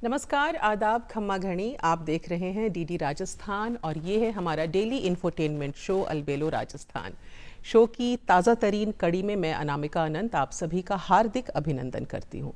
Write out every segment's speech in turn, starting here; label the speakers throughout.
Speaker 1: नमस्कार, आदाब, खम्मा घणी। आप देख रहे हैं डीडी राजस्थान और ये है हमारा daily infotainment show Albelo Rajasthan. Show की ताज़ा तरीन कड़ी में मैं अनामिका अनंत आप सभी का हार्दिक अभिनंदन करती हूँ।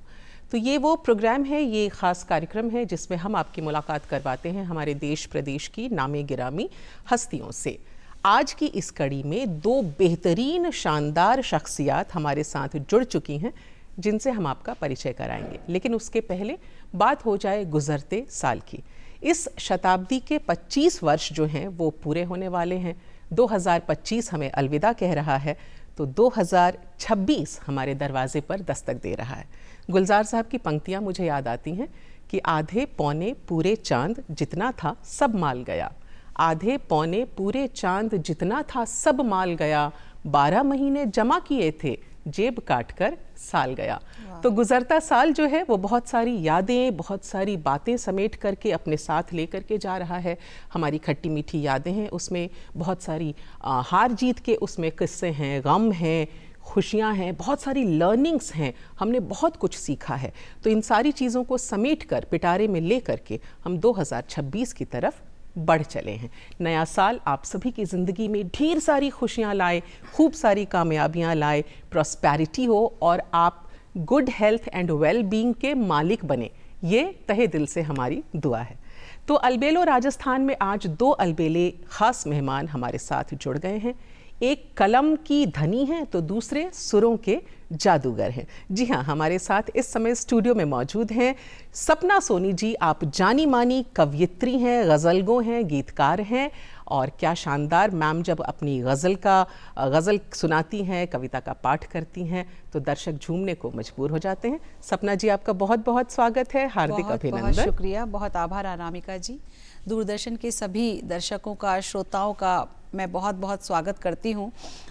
Speaker 1: तो ये वो प्रोग्राम है, ये ख़ास कार्यक्रम है जिसमें हम आपकी मुलाकात करवाते हैं हमारे देश प्रदेश की नामी गिरामी हस्तियों से। आज की इस कड़ी में दो बेहतरीन शानदार शख्सियात हमारे साथ जुड़ चुकी हैं जिनसे हम आपका परिचय कराएंगे, लेकिन उसके पहले बात हो जाए गुजरते साल की। इस शताब्दी के 25 वर्ष जो हैं वो पूरे होने वाले हैं। 2025 हमें अलविदा कह रहा है तो 2026 हमारे दरवाजे पर दस्तक दे रहा है। गुलजार साहब की पंक्तियां मुझे याद आती हैं कि आधे पौने पूरे चांद जितना था सब माल गया, आधे पौने पूरे चांद जितना था सब माल गया, 12 महीने जमा किए थे जेब काटकर साल गया। तो गुजरता साल जो है वो बहुत सारी यादें, बहुत सारी बातें समेट करके अपने साथ लेकर के जा रहा है। हमारी खट्टी मीठी यादें हैं, उसमें बहुत सारी हार जीत के उसमें किस्से हैं, गम हैं, खुशियाँ हैं, बहुत सारी लर्निंग्स हैं, हमने बहुत कुछ सीखा है। तो इन सारी चीज़ों को समेट कर पिटारे में ले करके हम 2026 की तरफ बढ़ चले हैं। नया साल आप सभी की ज़िंदगी में ढेर सारी खुशियाँ लाए, खूब सारी कामयाबियाँ लाए, प्रॉस्पेरिटी हो और आप good health and well being के मालिक बने, ये तहे दिल से हमारी दुआ है। तो अलबेलो राजस्थान में आज दो अलबेले ख़ास मेहमान हमारे साथ जुड़ गए हैं। एक कलम की धनी हैं तो दूसरे सुरों के जादूगर हैं। जी हाँ, हमारे साथ इस समय स्टूडियो में मौजूद हैं सपना सोनी जी। आप जानी मानी कवयित्री हैं, गज़लगो हैं, गीतकार हैं और क्या शानदार मैम जब अपनी गज़ल सुनाती हैं, कविता का पाठ करती हैं तो दर्शक झूमने को मजबूर हो जाते हैं। सपना जी, आपका बहुत बहुत स्वागत है, हार्दिक अभिनंदन।
Speaker 2: बहुत शुक्रिया, बहुत आभार अनामिका जी। दूरदर्शन के सभी दर्शकों का, श्रोताओं का मैं बहुत बहुत स्वागत करती हूं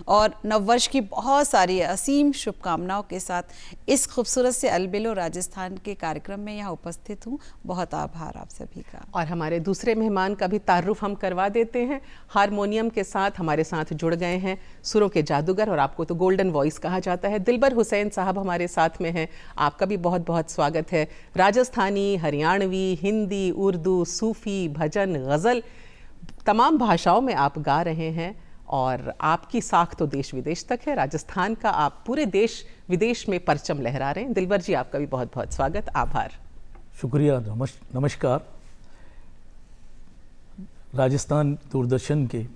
Speaker 2: और नववर्ष की बहुत सारी असीम शुभकामनाओं के साथ इस खूबसूरत से अलबेलो राजस्थान के कार्यक्रम में यहाँ उपस्थित हूं। बहुत आभार आप सभी का।
Speaker 1: और हमारे दूसरे मेहमान का भी तारुफ हम करवा देते हैं। हारमोनियम के साथ हमारे साथ जुड़ गए हैं सुरों के जादूगर और आपको तो गोल्डन वॉइस कहा जाता है, दिलबर हुसैन साहब हमारे साथ में हैं। आपका भी बहुत बहुत स्वागत है। राजस्थानी, हरियाणवी, हिंदी, उर्दू, सूफ़ी, भजन, गज़ल तमाम भाषाओं में आप गा रहे हैं और आपकी साख तो देश विदेश तक है। राजस्थान का आप पूरे देश विदेश में परचम लहरा रहे हैं। दिलबर जी, आपका भी बहुत बहुत स्वागत, आभार।
Speaker 3: शुक्रिया, नमस्कार। राजस्थान दूरदर्शन के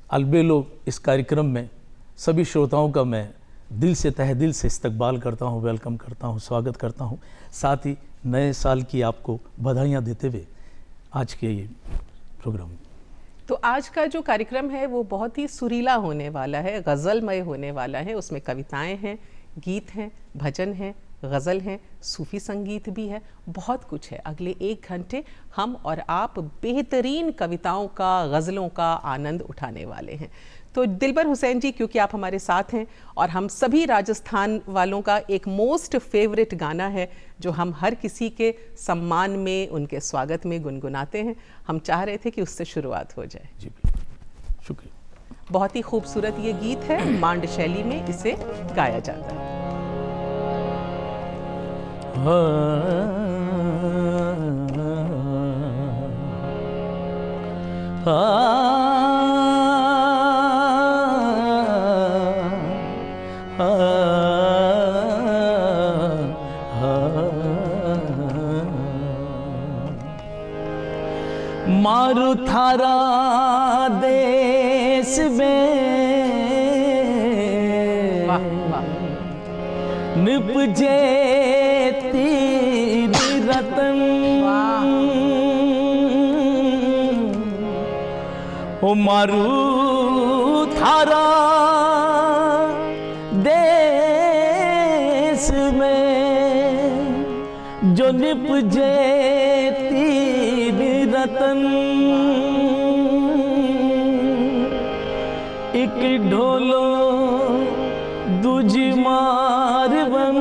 Speaker 3: अलबेलो इस कार्यक्रम में सभी श्रोताओं का मैं दिल से तहे दिल से इस्तकबाल करता हूँ, वेलकम करता हूँ, स्वागत करता हूँ। साथ ही नए साल की आपको बधाइयाँ देते हुए आज के ये प्रोग्राम।
Speaker 1: तो आज का जो कार्यक्रम है वो बहुत ही सुरीला होने वाला है, गज़लमय होने वाला है। उसमें कविताएं हैं, गीत हैं, भजन हैं, गज़ल हैं, सूफ़ी संगीत भी है, बहुत कुछ है। अगले 1 घंटे हम और आप बेहतरीन कविताओं का, गज़लों का आनंद उठाने वाले हैं। तो दिलबर हुसैन जी, क्योंकि आप हमारे साथ हैं और हम सभी राजस्थान वालों का एक मोस्ट फेवरेट गाना है जो हम हर किसी के सम्मान में, उनके स्वागत में गुनगुनाते हैं, हम चाह रहे थे कि उससे शुरुआत हो जाए।
Speaker 3: जी, शुक्रिया।
Speaker 1: बहुत ही खूबसूरत ये गीत है, मांड शैली में इसे गाया जाता है।
Speaker 3: मारू थारा देश में निपजे तीर रतन, ओ मारू थारा देश में जो निपजे तीर रतन, एक ढोलो दूजी मारवन,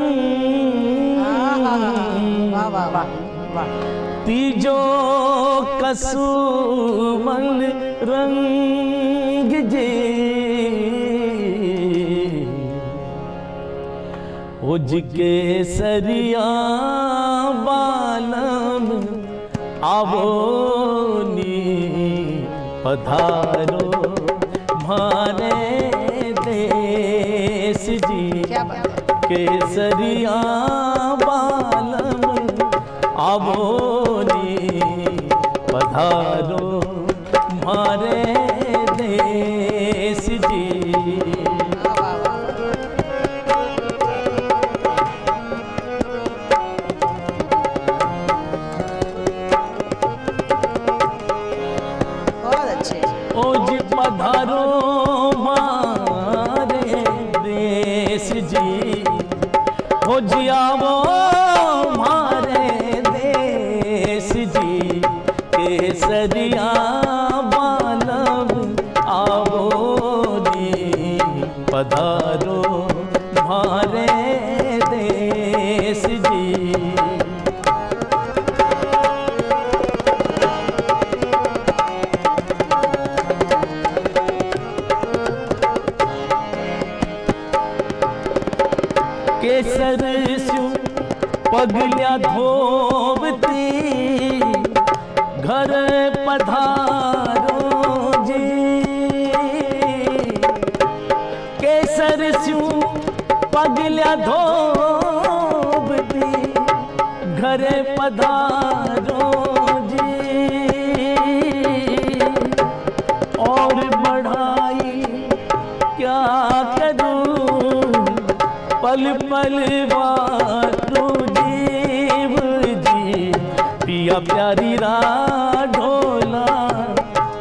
Speaker 3: तीजो कसुमल रंग जे, उज के सरिया बाल आवो नी पधारो मारे देश जी,
Speaker 2: क्या बात है।
Speaker 3: केसरिया बालम आवो नी पधारो मारे देश जी।
Speaker 2: बहुत अच्छे।
Speaker 3: ओ जी पधारो मारे देश जी, हो जी आवो मारे देश जी, केसरिया बालम आवो नी पधारो मारे देश जी। केसर स्यू पगल्या धोबती, घर पधारो जी, केसर स्यू पगल्या धोबती, घर पधारो जी, और बढ़ाई क्या करूं पल पल बारू जीव जी, पिया प्यारी ढोला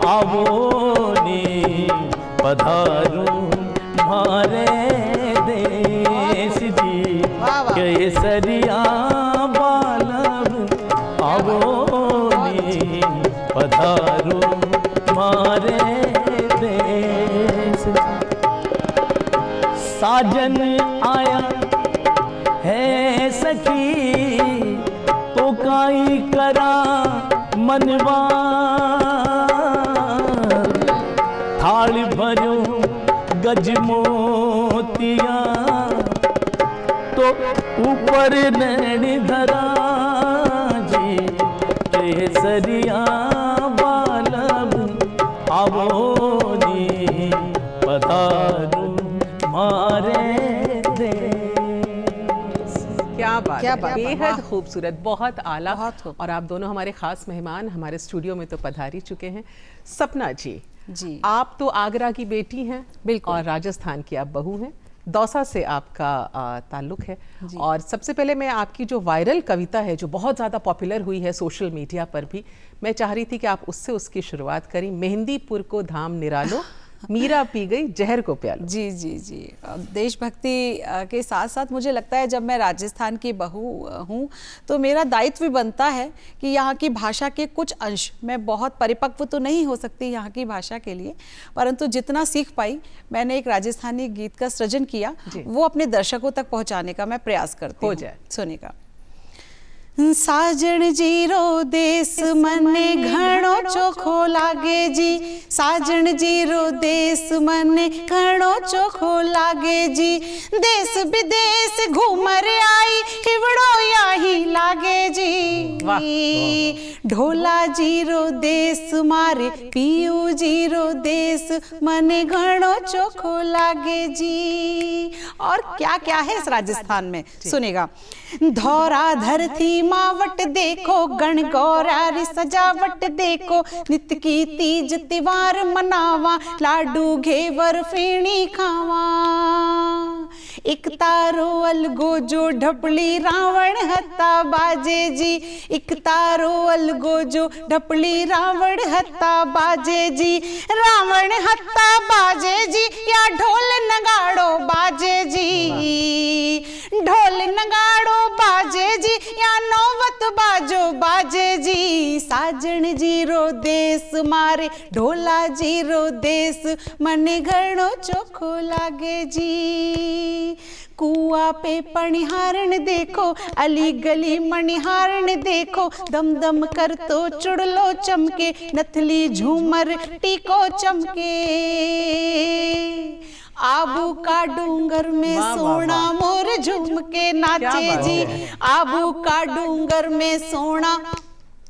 Speaker 3: आवो नी पधारो मारे देश जी, केसरिया बालम आवो नी पधारो मारे देश जी। साजन आया है सखी तो काई करा मनवा, थाल भरो गज मोतिया तो ऊपर नैन धरा जी, केसरिया बालम आवो नी पधारो मारे देश।
Speaker 1: क्या बात
Speaker 2: क्या
Speaker 1: है,
Speaker 2: बात है,
Speaker 1: बेहद
Speaker 2: वाह।
Speaker 1: खूबसूरत, बहुत आला।
Speaker 2: बहुत खूब।
Speaker 1: और आप दोनों हमारे खास मेहमान हमारे स्टूडियो में तो पधार ही चुके हैं। सपना जी,
Speaker 2: जी।
Speaker 1: आप तो आगरा की बेटी हैं,
Speaker 2: बिल्कुल।
Speaker 1: और राजस्थान की आप बहू हैं, दौसा से आपका ताल्लुक है। और सबसे पहले मैं आपकी जो वायरल कविता है जो बहुत ज़्यादा पॉपुलर हुई है सोशल मीडिया पर भी, मैं चाह रही थी कि आप उससे उसकी शुरुआत करें। मेहंदीपुर को धाम निरालो, मीरा पी गई जहर को प्यालो।
Speaker 2: जी जी जी। देशभक्ति के साथ साथ मुझे लगता है जब मैं राजस्थान की बहू हूँ तो मेरा दायित्व भी बनता है कि यहाँ की भाषा के कुछ अंश, मैं बहुत परिपक्व तो नहीं हो सकती यहाँ की भाषा के लिए, परंतु जितना सीख पाई मैंने एक राजस्थानी गीत का सृजन किया, वो अपने दर्शकों तक पहुँचाने का मैं प्रयास करती हूँ।
Speaker 1: हो जाए।
Speaker 2: सुनेगा। साजण जीरो देश मने घणो चोखो लागे जी, साजण जीरो देश मने घणो चोखो लागे जी, देश विदेश घूमर आई हिवड़ो याही लागे जी। ढोला जीरो देश मारे पियू जीरो देश मने घणो चोखो लागे जी। और क्या क्या है इस राजस्थान में, सुनेगा। धौरा धरती मावट देखो, गण गौरारी सजावट देखो, नित की तीज त्योहार मनावा, लाडू घेवर फेणी खावा। एक तारो अलगो जो ढपली रावण हत्ता बाजे जी, एक तारो अलगो जो ढपली रावण हत्ता बाजे जी, रावण हत्ता बाजे जी या ढोल नगाड़ो बाजे जी, ढोल नगाड़ो बाजे जी या नौवत बाजो बाजे जी। साजण जीरो देश मारे ढोला जीरो देश मने घणो चोखो लागे जी। कुआ पे पणिहारण देखो, अली गली मणिहारण देखो, दम दम कर तो चुड़लो चमके, नथली झूमर टीको चमके। आबू का डूंगर में सोना मोर झूम के नाचे जी, आबू का डूंगर में सोना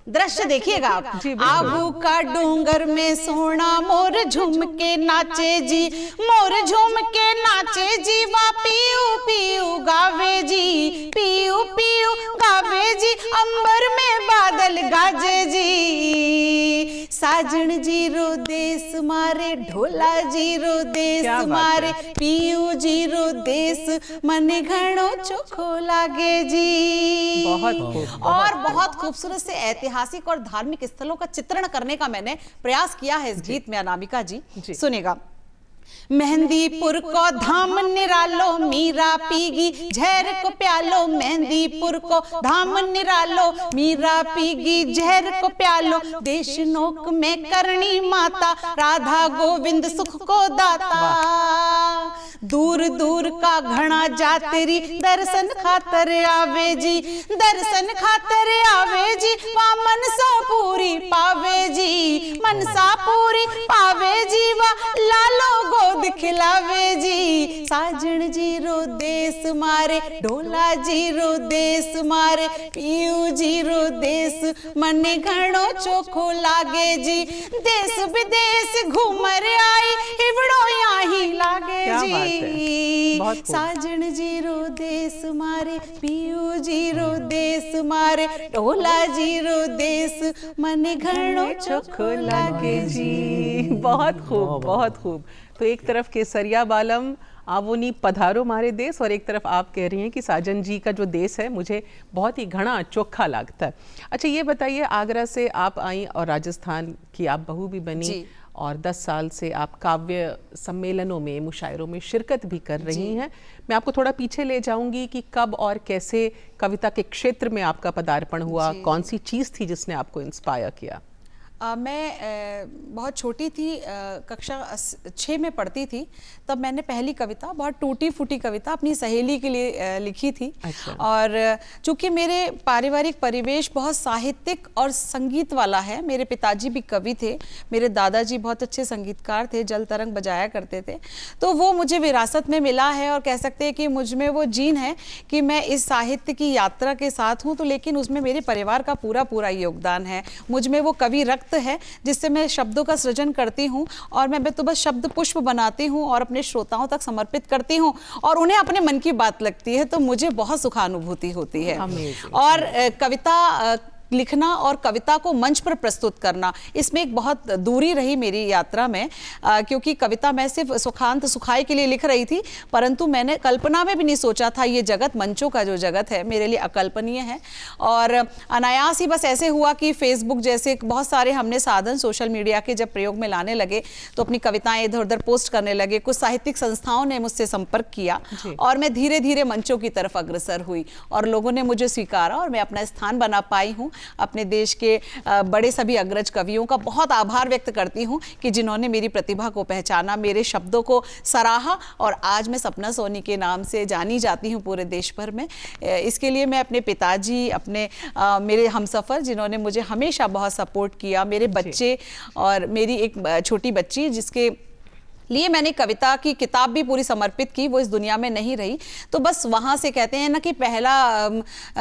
Speaker 2: दृश्य देखिएगा आप।
Speaker 1: जी, बिल्कुल।
Speaker 2: आबू का डूंगर में सोना मोर झूम के नाचे जी, मोर झूम के नाचे जी, वा पीऊ पीऊ गावे जी, पीऊ पीऊ गावे जी, अंबर में बादल गाजे जी, साजन जी रो देश मारे, ढोला जी रो देश
Speaker 1: क्या बात
Speaker 2: मारे,
Speaker 1: है।
Speaker 2: पीऊ जी रो देश मने घणो चोखो लागे जी।
Speaker 1: बहुत खूब,
Speaker 2: और बहुत खूबसूरत से ऐतिहासिक और धार्मिक स्थलों का चित्रण करने का मैंने प्रयास किया है इस गीत में अनामिका जी। सुनेगा। मेहंदीपुर को धाम निरालो, मीरा पीगी झहर को प्यालो, मेहंदीपुर को धाम निरालो, मीरा पीगी झहर को प्यालो, देश नोक में करणी माता, राधा गोविंद सुख को दाता, दूर दूर का घना जातरी, दर्शन खातर आवे जी, दर्शन खातर आवे जी, वा मनसा पूरी पावे जी, मनसा पूरी पावे जी, वा लालो गोद खिलावे जी, साजन जी रो देश मारे, ढोला जी रो देश मारे, पीऊ जी रो देश मने घणो चोखो लागे जी, देश विदेश घूमर आई, हिवड़ो यहाँ लागे
Speaker 1: क्या बात है।
Speaker 2: जी,
Speaker 1: बहुत खूब।
Speaker 2: साजन जी रो देश मारे, पीऊ जी रो देश मारे, ढोला जी रो देश मने घणो चोखो लागे जी।
Speaker 1: बहुत खूब, बहुत खूब। तो एक तरफ केसरिया बालम आवोनी पधारो मारे देश, और एक तरफ आप कह रही हैं कि साजन जी का जो देश है मुझे बहुत ही घना चोखा लगता है। अच्छा, ये बताइए, आगरा से आप आई और राजस्थान की आप बहू भी बनी
Speaker 2: जी।
Speaker 1: और 10 साल से आप काव्य सम्मेलनों में, मुशायरों में शिरकत भी कर रही हैं। मैं आपको थोड़ा पीछे ले जाऊंगी कि कब और कैसे कविता के क्षेत्र में आपका पदार्पण हुआ, कौन सी चीज़ थी जिसने आपको इंस्पायर किया?
Speaker 2: मैं बहुत छोटी थी, कक्षा 6 में पढ़ती थी, तब मैंने पहली कविता, बहुत टूटी फूटी कविता अपनी सहेली के लिए लिखी थी।
Speaker 1: अच्छा।
Speaker 2: और चूंकि मेरे पारिवारिक परिवेश बहुत साहित्यिक और संगीत वाला है, मेरे पिताजी भी कवि थे, मेरे दादाजी बहुत अच्छे संगीतकार थे, जल तरंग बजाया करते थे, तो वो मुझे विरासत में मिला है और कह सकते हैं कि मुझ में वो जीन है कि मैं इस साहित्य की यात्रा के साथ हूँ, तो लेकिन उसमें मेरे परिवार का पूरा पूरा योगदान है। मुझ में वो कवि रक्त है जिससे मैं शब्दों का सृजन करती हूँ, और मैं तो बस शब्द पुष्प बनाती हूँ और अपने श्रोताओं तक समर्पित करती हूँ, और उन्हें अपने मन की बात लगती है, तो मुझे बहुत सुखानुभूति होती है।
Speaker 1: Amazing.
Speaker 2: और कविता लिखना और कविता को मंच पर प्रस्तुत करना, इसमें एक बहुत दूरी रही मेरी यात्रा में, क्योंकि कविता मैं सिर्फ सुखांत सुखाई के लिए लिख रही थी, परंतु मैंने कल्पना में भी नहीं सोचा था ये जगत, मंचों का जो जगत है, मेरे लिए अकल्पनीय है। और अनायास ही बस ऐसे हुआ कि फेसबुक जैसे बहुत सारे हमने साधन सोशल मीडिया के जब प्रयोग में लाने लगे, तो अपनी कविताएं इधर उधर पोस्ट करने लगे, कुछ साहित्यिक संस्थाओं ने मुझसे संपर्क किया और मैं धीरे धीरे मंचों की तरफ अग्रसर हुई और लोगों ने मुझे स्वीकारा और मैं अपना स्थान बना पाई हूँ। अपने देश के बड़े सभी अग्रज कवियों का बहुत आभार व्यक्त करती हूँ कि जिन्होंने मेरी प्रतिभा को पहचाना, मेरे शब्दों को सराहा, और आज मैं सपना सोनी के नाम से जानी जाती हूँ पूरे देश भर में। इसके लिए मैं अपने पिताजी, अपने मेरे हमसफ़र जिन्होंने मुझे हमेशा बहुत सपोर्ट किया, मेरे बच्चे और मेरी एक छोटी बच्ची जिसके लिए मैंने कविता की किताब भी पूरी समर्पित की, वो इस दुनिया में नहीं रही, तो बस वहाँ से कहते हैं ना कि पहला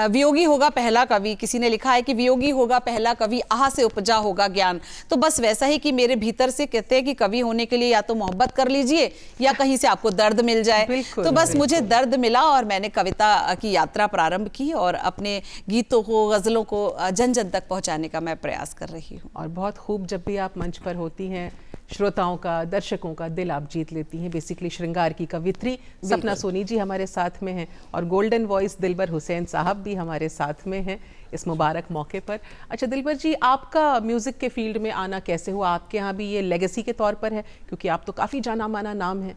Speaker 2: वियोगी होगा पहला कवि, किसी ने लिखा है कि वियोगी होगा पहला कवि, आह से उपजा होगा ज्ञान, तो बस वैसा ही कि मेरे भीतर से कहते हैं कि कवि होने के लिए या तो मोहब्बत कर लीजिए या कहीं से आपको दर्द मिल जाए, तो बस मुझे दर्द मिला और मैंने कविता की यात्रा प्रारंभ की और अपने गीतों को, गज़लों को जन जन तक पहुँचाने का मैं प्रयास कर रही हूँ।
Speaker 1: और बहुत खूब, जब भी आप मंच पर होती हैं श्रोताओं का, दर्शकों का दिल आप जीत लेती हैं। बेसिकली श्रृंगार की कवित्री सपना सोनी जी हमारे साथ में हैं और गोल्डन वॉइस दिलबर हुसैन साहब भी हमारे साथ में हैं इस मुबारक मौके पर। अच्छा दिलबर जी, आपका म्यूज़िक के फील्ड में आना कैसे हुआ? आपके यहाँ भी ये लेगेसी के तौर पर है, क्योंकि आप तो काफ़ी जाना माना नाम है।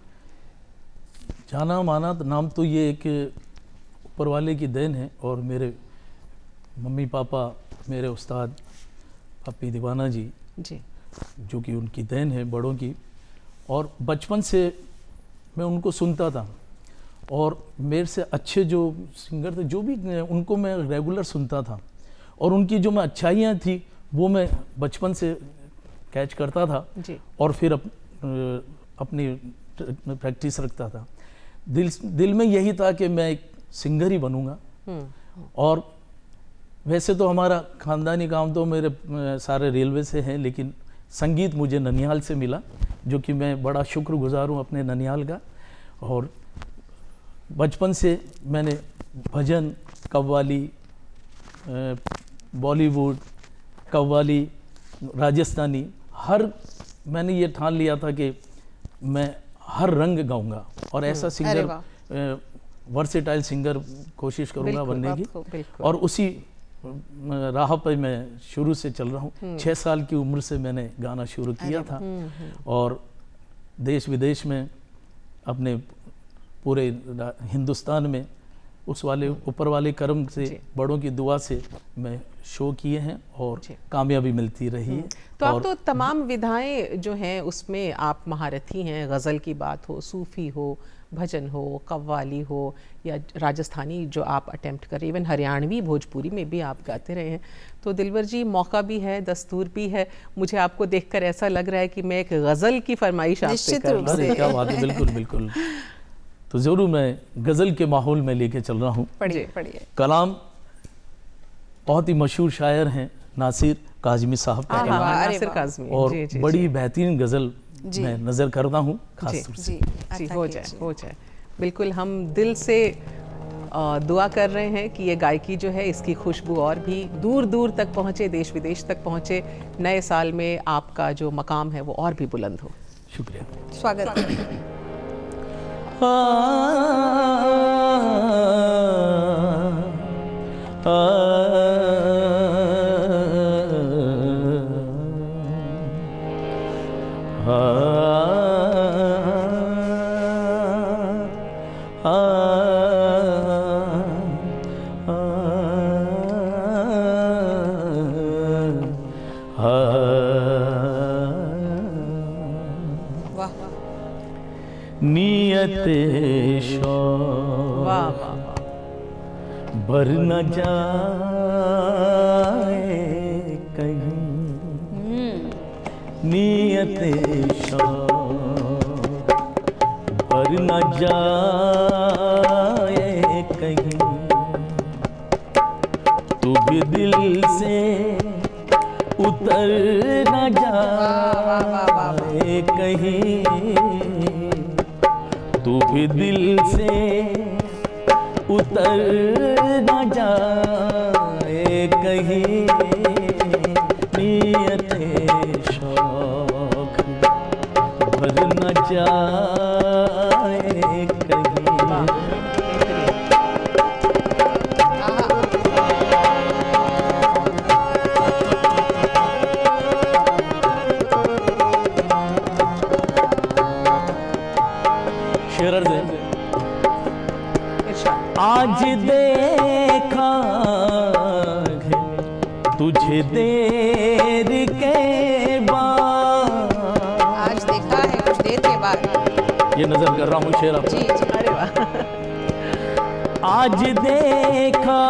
Speaker 3: जाना माना नाम तो ये एक ऊपर वाले की देन है, और मेरे मम्मी पापा, मेरे उस्ताद पप्पी दीवाना जी जो कि उनकी देन है बड़ों की, और बचपन से मैं उनको सुनता था और मेरे से अच्छे जो सिंगर थे जो भी उनको मैं रेगुलर सुनता था, और उनकी जो मैं अच्छाइयाँ थी वो मैं बचपन से कैच करता था और फिर अपनी प्रैक्टिस रखता था। दिल में यही था कि मैं एक सिंगर ही बनूंगा, और वैसे तो हमारा ख़ानदानी काम तो मेरे सारे रेलवे से हैं, लेकिन संगीत मुझे ननिहाल से मिला, जो कि मैं बड़ा शुक्रगुजार हूँ अपने ननिहाल का। और बचपन से मैंने भजन, कव्वाली, बॉलीवुड, कव्वाली, राजस्थानी, मैंने ये ठान लिया था कि मैं हर रंग गाऊंगा और ऐसा सिंगर, वर्सेटाइल सिंगर कोशिश करूंगा बनने की। और उसी राह पर मैं शुरू से चल रहा हूँ। 6 साल की उम्र से मैंने गाना शुरू किया था और देश विदेश में अपने पूरे हिंदुस्तान में उस वाले ऊपर वाले कर्म से, बड़ों की दुआ से मैं शो किए हैं और कामयाबी मिलती रही है।
Speaker 1: तो आप तो तमाम विधाएं जो हैं उसमें आप महारथी हैं। गज़ल की बात हो, सूफ़ी हो, भजन हो, कव्वाली हो या राजस्थानी जो आप अटेम्प्ट करें, इवन हरियाणवी, भोजपुरी में भी आप गाते रहे हैं। तो दिलवर जी, मौका भी है, दस्तूर भी है। मुझे आपको देखकर ऐसा लग रहा है कि मैं एक गज़ल की फरमाइश आपसे कर रहा हूं।
Speaker 3: क्या बात है, बिल्कुल बिल्कुल। तो ज़रूर मैं गज़ल के माहौल में लेके चल रहा हूँ।
Speaker 2: पढ़िए।
Speaker 3: कलाम बहुत ही मशहूर शायर हैं नासिर काज़मी साहब का कलाम,
Speaker 1: नासिर काज़मी,
Speaker 3: और बड़ी बेहतरीन गज़ल मैं नज़र करता हूँ खास तौर से।
Speaker 1: जी, हो जाए। बिल्कुल, हम दिल से दुआ कर रहे हैं कि ये गायकी जो है, इसकी खुशबू और भी दूर दूर तक पहुँचे, देश विदेश तक पहुँचे। नए साल में आपका जो मकाम है वो और भी बुलंद हो।
Speaker 3: शुक्रिया,
Speaker 2: स्वागत।
Speaker 3: नियते शौक़ भर न जाए कहीं, नियते शौक़ भर न जाए कहीं, तू भी दिल से उतर न जाए कहीं, तू भी दिल से उतर न जाए कहीं, नियते शौक़ भर न जाए कहीं। आज देखा है तुझे देर के बाद,
Speaker 2: आज देखा है कुछ देर के बाद,
Speaker 3: ये नजर कर रहा हूँ शेर आपको।
Speaker 2: जी, अरे वाह।
Speaker 3: आज देखा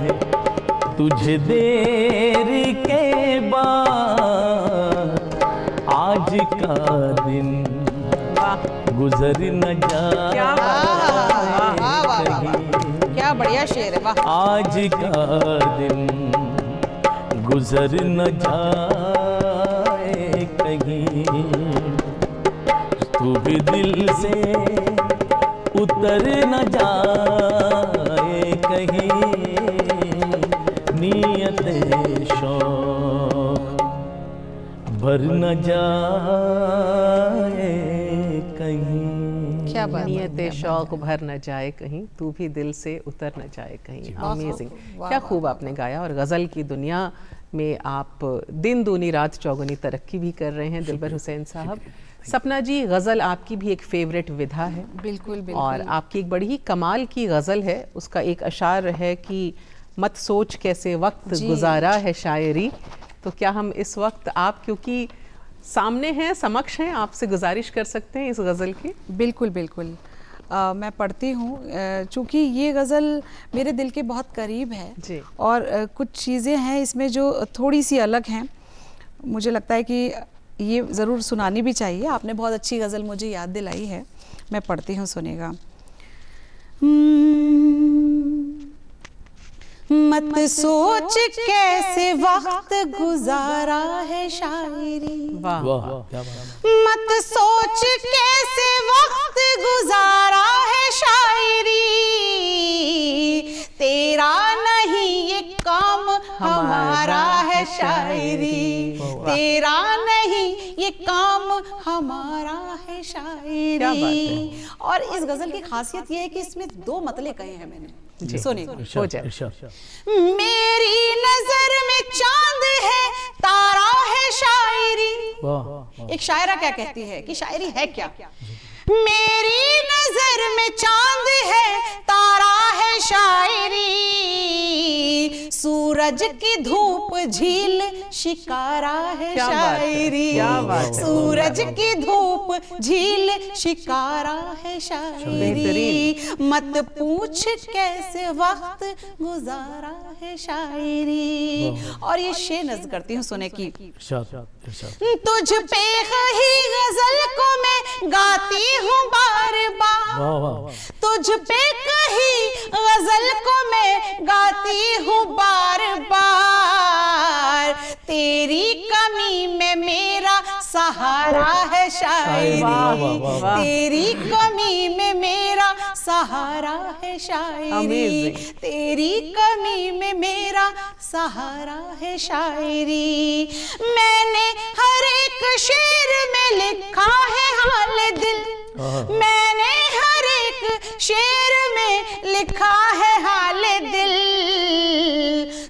Speaker 3: है तुझे देर के बाद, आज का दिन गुजर न जाए,
Speaker 2: क्या बढ़िया शेर है, वाह।
Speaker 3: आज का दिन गुजर न जाए कहीं, तू भी दिल से उतर न जाए कहीं, नियते शौक़ भर न जाए कहीं।
Speaker 2: क्या बात,
Speaker 1: नियते शौक़ भर न जाए कहीं, तू भी दिल से उतर न जाए कहीं। अमेजिंग, क्या खूब आपने गाया। और गज़ल की दुनिया में आप दिन दूनी रात चौगुनी तरक्की भी कर रहे हैं दिलबर हुसैन साहब। सपना जी, गज़ल आपकी भी एक फेवरेट विधा है।
Speaker 2: बिल्कुल।
Speaker 1: और आपकी एक बड़ी ही कमाल की गज़ल है, उसका एक अशार है कि मत सोच कैसे वक्त गुजारा है शायरी। तो क्या हम इस वक्त आप, क्योंकि सामने हैं, समक्ष हैं, आपसे गुजारिश कर सकते हैं इस गज़ल की?
Speaker 2: बिल्कुल। मैं पढ़ती हूँ, चूँकि ये गज़ल मेरे दिल के बहुत करीब है
Speaker 1: जी।
Speaker 2: और कुछ चीज़ें हैं इसमें जो थोड़ी सी अलग हैं। मुझे लगता है कि ये ज़रूर सुनानी भी चाहिए। आपने बहुत अच्छी गज़ल मुझे याद दिलाई है, मैं पढ़ती हूँ, सुनेगा। मत सोच कैसे वक्त गुजारा है शायरी।
Speaker 1: वाह
Speaker 3: वाह क्या बात।
Speaker 2: मत सोच कैसे वक्त गुजारा है शायरी, तेरा नहीं ये काम हमारा है शायरी, तेरा नहीं ये काम हमारा है शायरी।
Speaker 1: क्या बात है।
Speaker 2: और इस गजल की खासियत ये है कि इसमें दो मतले कहे हैं मैंने, सुनिए।
Speaker 1: हो जाए।
Speaker 2: मेरी नजर में चांद है, तारा है शायरी।
Speaker 3: वाह
Speaker 2: एक शायरा क्या कहती है कि शायरी है क्या? मेरी नजर में चांद है, तारा है शायरी, सूरज की धूप झील शिकारा है
Speaker 1: क्या बात है,
Speaker 2: शायरी,
Speaker 1: क्या बात है।
Speaker 2: सूरज की धूप झील शिकारा है शायरी। मत पूछ कैसे वक्त गुजारा है शायरी। और ये शेर नज़्म करती हूँ, सुने की। तुझ पे ही गजल को मैं गाती हूँ बार बार, तुझ पे कही गजल को मैं गाती हूँ बार बार, तेरी कमी में मेरा सहारा है शायरी, तेरी कमी में मेरा सहारा है शायरी, तेरी कमी में मेरा सहारा है शायरी। मैंने हर एक शेर में लिखा है हाल दिल, मैंने हर एक शेर में लिखा है हाल दिल,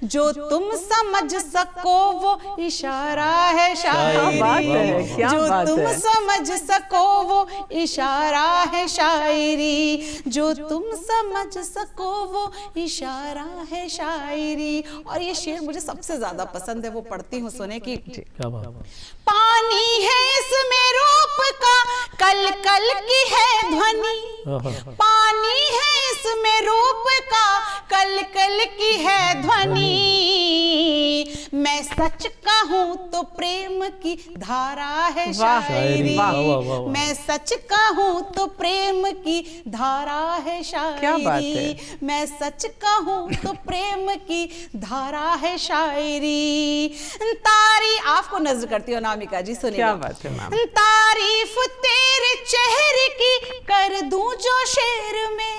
Speaker 2: जो तुम समझ सको वो इशारा है शायरी, जो तुम समझ सको वो इशारा है शायरी, जो तुम समझ सको वो इशारा है शायरी। और ये शेर मुझे सबसे ज्यादा पसंद है, वो पढ़ती हूँ, सुने की। पानी है इसमें रूप का, कल कल की है ध्वनि, पानी है इसमें रूप का, कल कल की है ध्वनि, मैं सच कहूँ तो प्रेम की धारा है शायरी, मैं सच कहूँ तो प्रेम की धारा है शायरी, मैं सच कहूँ तो प्रेम की धारा है शायरी। तारी आपको नजर करती हो अनामिका जी, सुनिए।
Speaker 1: क्या बात है मैम।
Speaker 2: तारीफ तेरे चेहरे की कर दूं जो शेर में,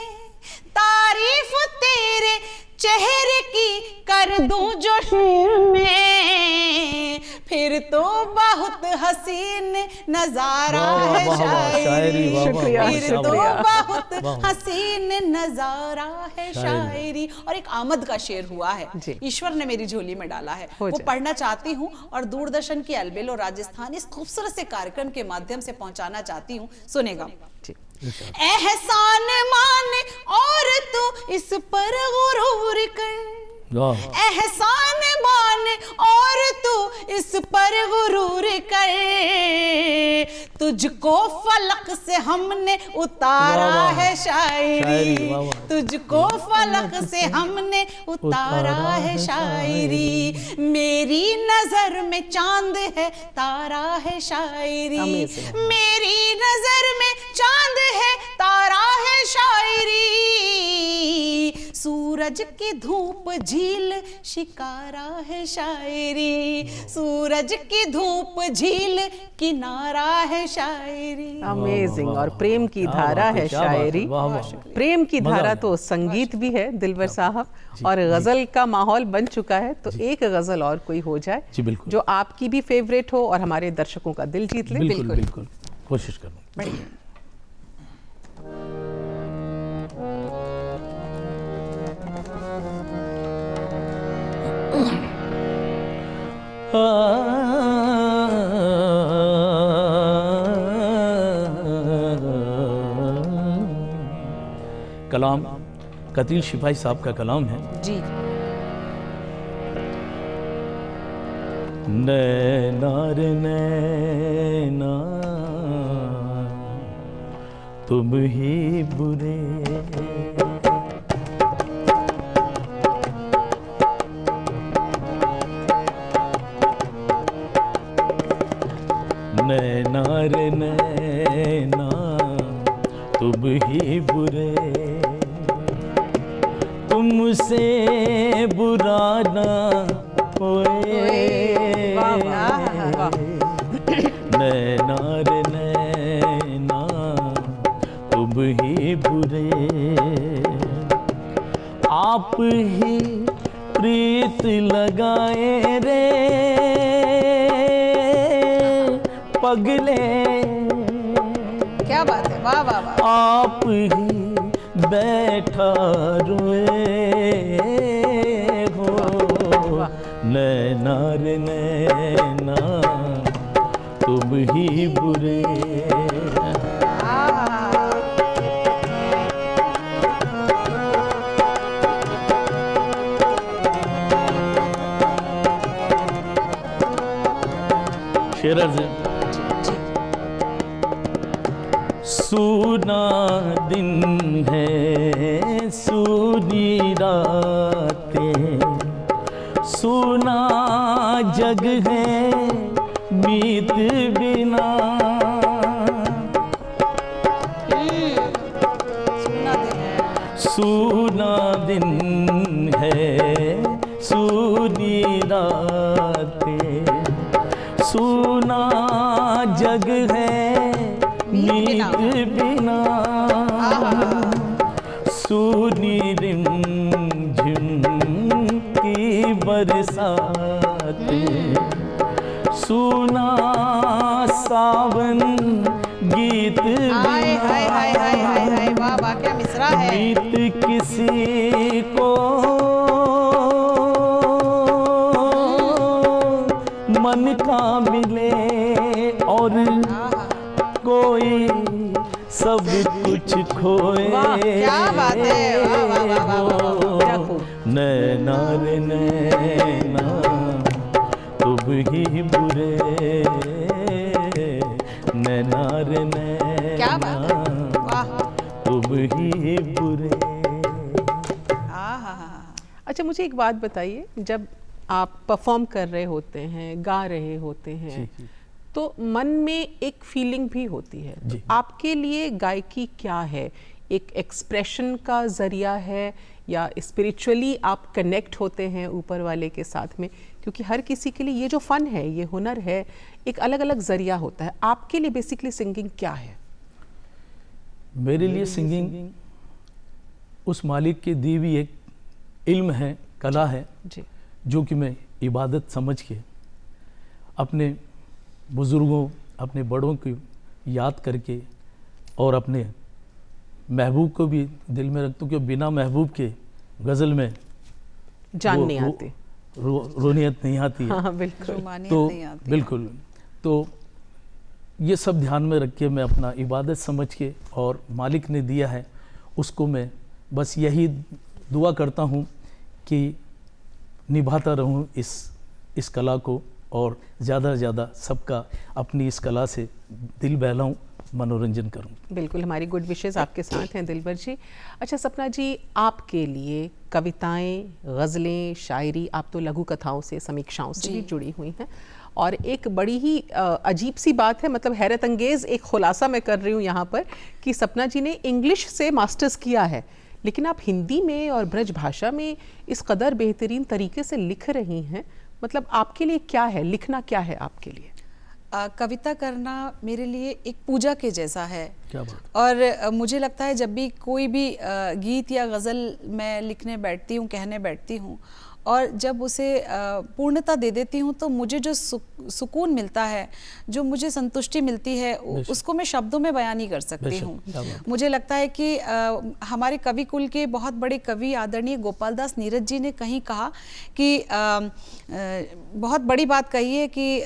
Speaker 2: तारीफ तेरे चेहरे की कर दूं जो शेर में, फिर तो बहुत हसीन नजारा है शायरी, फिर तो बहुत हसीन नजारा है शायरी। और एक आमद का शेर हुआ है, ईश्वर ने मेरी झोली में डाला है, वो पढ़ना चाहती हूँ और दूरदर्शन की अलबेलो राजस्थान इस खूबसूरत से कार्यक्रम के माध्यम से पहुंचाना चाहती हूँ, सुनेगा। एहसान मान और तू इस पर गुरूर कर, एहसान मान और तू इस पर गुरूर कर, तुझको फलक से हमने उतारा है शायरी, तुझको फलक से हमने उतारा है शायरी, मेरी नजर में चांद है, तारा है शायरी, मेरी नजर में चांद है, तारा है शायरी, सूरज की धूप झील शिकारा है शायरी, सूरज की धूप झील किनारा है शायरी।
Speaker 1: अमेजिंग। और प्रेम की धारा है शायरी, प्रेम की धारा तो संगीत भी है दिलवर साहब, और गजल का माहौल बन चुका है, तो एक गजल और कोई हो जाए जो आपकी भी फेवरेट हो और हमारे दर्शकों का दिल जीत ले।
Speaker 3: बिल्कुल बिल्कुल कोशिश करूँ। कलाम कतील शिफाई साहब का कलाम है
Speaker 2: जी।
Speaker 3: नैना रे नैना तुम ही बुरे, नैना रे नैना तुम ही बुरे, तुमसे बुरा ना होए, नैना रे नैना तुम ही बुरे, आप ही प्रीत लगाए रे पगले,
Speaker 2: क्या बात है, वाह वाह वाह।
Speaker 3: आप ही बैठा रोए हो, नैना रे नैना तुम ही बुरे। शेर से सूना दिन है सूनी रातें, सूना जग है मीत बिना, सूना दिन है सूनी रातें, सूना जग है मीत बिना, सूनी रिम झिम की बरसातें, सूना सावन गीत बिना,
Speaker 2: वाह वाह क्या मिसरा है।
Speaker 3: गीत किसी को मन का मिले और कोई सब कुछ खोए,
Speaker 2: क्या बात है, वाह वाह वाह वाह।
Speaker 3: नैना रे नैना तुम ही बुरे, नैना रे
Speaker 2: क्या बात है,
Speaker 3: नैना
Speaker 2: वाह।
Speaker 3: तुम ही बुरे।
Speaker 1: अच्छा, मुझे एक बात बताइए, जब आप परफॉर्म कर रहे होते हैं, गा रहे होते हैं, तो मन में एक फीलिंग भी होती है, तो आपके लिए गायकी क्या है? एक एक्सप्रेशन का जरिया है या स्पिरिचुअली आप कनेक्ट होते हैं ऊपर वाले के साथ में? क्योंकि हर किसी के लिए ये जो फन है, ये हुनर है, एक अलग अलग जरिया होता है। आपके लिए बेसिकली सिंगिंग क्या है?
Speaker 3: मेरे लिए सिंगिंग उस मालिक की दी हुई एक इल्म है, कला है
Speaker 1: जी,
Speaker 3: जो कि मैं इबादत समझ के अपने बुज़ुर्गों, अपने बड़ों को याद करके और अपने महबूब को भी दिल में रखता हूँ, कि बिना महबूब के गज़ल में
Speaker 1: जान नहीं आती,
Speaker 3: रोनियत नहीं आती है।
Speaker 1: हाँ, बिल्कुल।
Speaker 3: तो बिल्कुल, तो ये सब ध्यान में रख के मैं अपना इबादत समझ के और मालिक ने दिया है उसको मैं बस यही दुआ करता हूँ कि निभाता रहूँ इस कला को, और ज़्यादा से ज़्यादा सबका अपनी इस कला से दिल बहलाऊँ, मनोरंजन करूँ।
Speaker 1: बिल्कुल, हमारी गुड विशेज़ आपके साथ हैं दिलबर जी। अच्छा सपना जी, आपके लिए कविताएं, गज़लें, शायरी, आप तो लघु कथाओं से, समीक्षाओं से भी जुड़ी हुई हैं, और एक बड़ी ही अजीब सी बात है, मतलब हैरत अंगेज़ एक खुलासा मैं कर रही हूँ यहाँ पर कि सपना जी ने इंग्लिश से मास्टर्स किया है, लेकिन आप हिंदी में और ब्रज भाषा में इस कदर बेहतरीन तरीके से लिख रही हैं। मतलब आपके लिए क्या है, लिखना क्या है आपके लिए?
Speaker 2: कविता करना मेरे लिए एक पूजा के जैसा है।
Speaker 3: क्या बात।
Speaker 2: और मुझे लगता है जब भी कोई भी गीत या गज़ल मैं लिखने बैठती हूँ, कहने बैठती हूँ, और जब उसे पूर्णता दे देती हूँ, तो मुझे जो सुकून मिलता है, जो मुझे संतुष्टि मिलती है, उसको मैं शब्दों में बयान नहीं कर सकती हूँ। मुझे लगता है कि हमारे कवि कुल के बहुत बड़े कवि आदरणीय गोपाल दास नीरज जी ने कहीं कहा कि बहुत बड़ी बात कही है कि